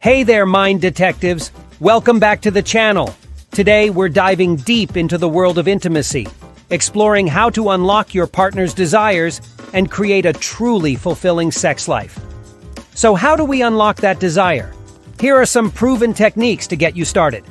Hey there, mind detectives! Welcome back to the channel. Today, we're diving deep into the world of intimacy, exploring how to unlock your partner's desires and create a truly fulfilling sex life. So how do we unlock that desire? Here are some proven techniques to get you started.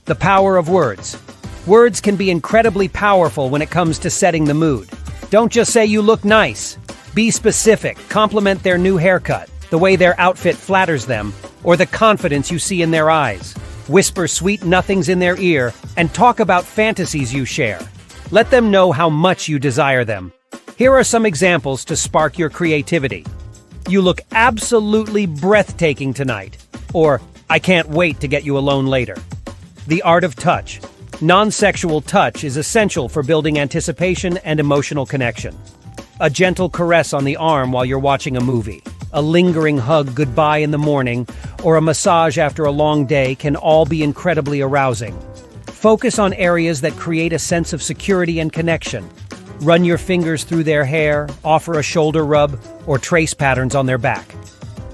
The power of words. Words can be incredibly powerful when it comes to setting the mood. Don't just say you look nice. Be specific, compliment their new haircut, the way their outfit flatters them, or the confidence you see in their eyes. Whisper sweet nothings in their ear and talk about fantasies you share. Let them know how much you desire them. Here are some examples to spark your creativity. You look absolutely breathtaking tonight. Or, I can't wait to get you alone later. The art of touch. Non-sexual touch is essential for building anticipation and emotional connection. A gentle caress on the arm while you're watching a movie, a lingering hug goodbye in the morning, or a massage after a long day can all be incredibly arousing. Focus on areas that create a sense of security and connection. Run your fingers through their hair, offer a shoulder rub, or trace patterns on their back.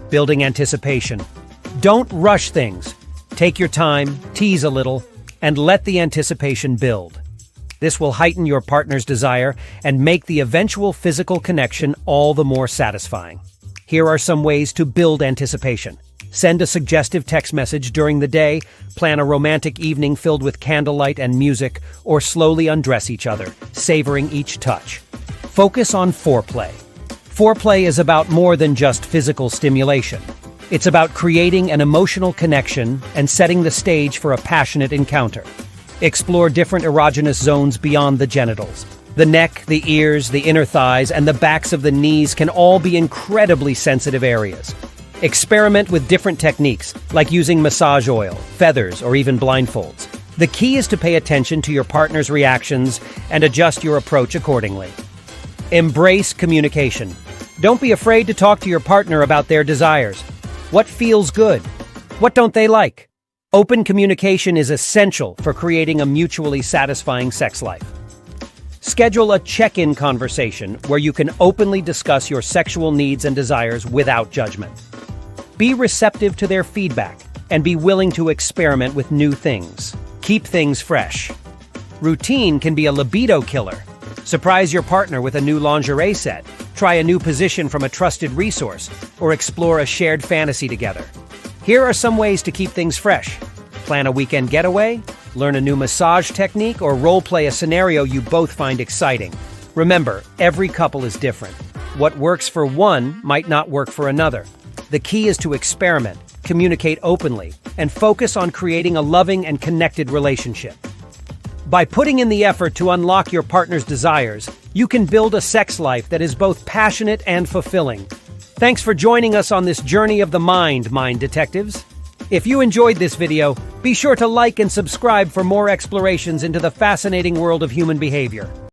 Building anticipation. Don't rush things. Take your time, tease a little, and let the anticipation build. This will heighten your partner's desire and make the eventual physical connection all the more satisfying. Here are some ways to build anticipation. Send a suggestive text message during the day, plan a romantic evening filled with candlelight and music, or slowly undress each other, savoring each touch. Focus on foreplay. Foreplay is about more than just physical stimulation. It's about creating an emotional connection and setting the stage for a passionate encounter. Explore different erogenous zones beyond the genitals. The neck, the ears, the inner thighs, and the backs of the knees can all be incredibly sensitive areas. Experiment with different techniques, like using massage oil, feathers, or even blindfolds. The key is to pay attention to your partner's reactions and adjust your approach accordingly. Embrace communication. Don't be afraid to talk to your partner about their desires. What feels good? What don't they like? Open communication is essential for creating a mutually satisfying sex life. Schedule a check-in conversation where you can openly discuss your sexual needs and desires without judgment. Be receptive to their feedback and be willing to experiment with new things. Keep things fresh. Routine can be a libido killer. Surprise your partner with a new lingerie set, try a new position from a trusted resource, or explore a shared fantasy together. Here are some ways to keep things fresh. Plan a weekend getaway, learn a new massage technique, or role-play a scenario you both find exciting. Remember, every couple is different. What works for one might not work for another. The key is to experiment, communicate openly, and focus on creating a loving and connected relationship. By putting in the effort to unlock your partner's desires, you can build a sex life that is both passionate and fulfilling. Thanks for joining us on this journey of the mind detectives. If you enjoyed this video, be sure to like and subscribe for more explorations into the fascinating world of human behavior.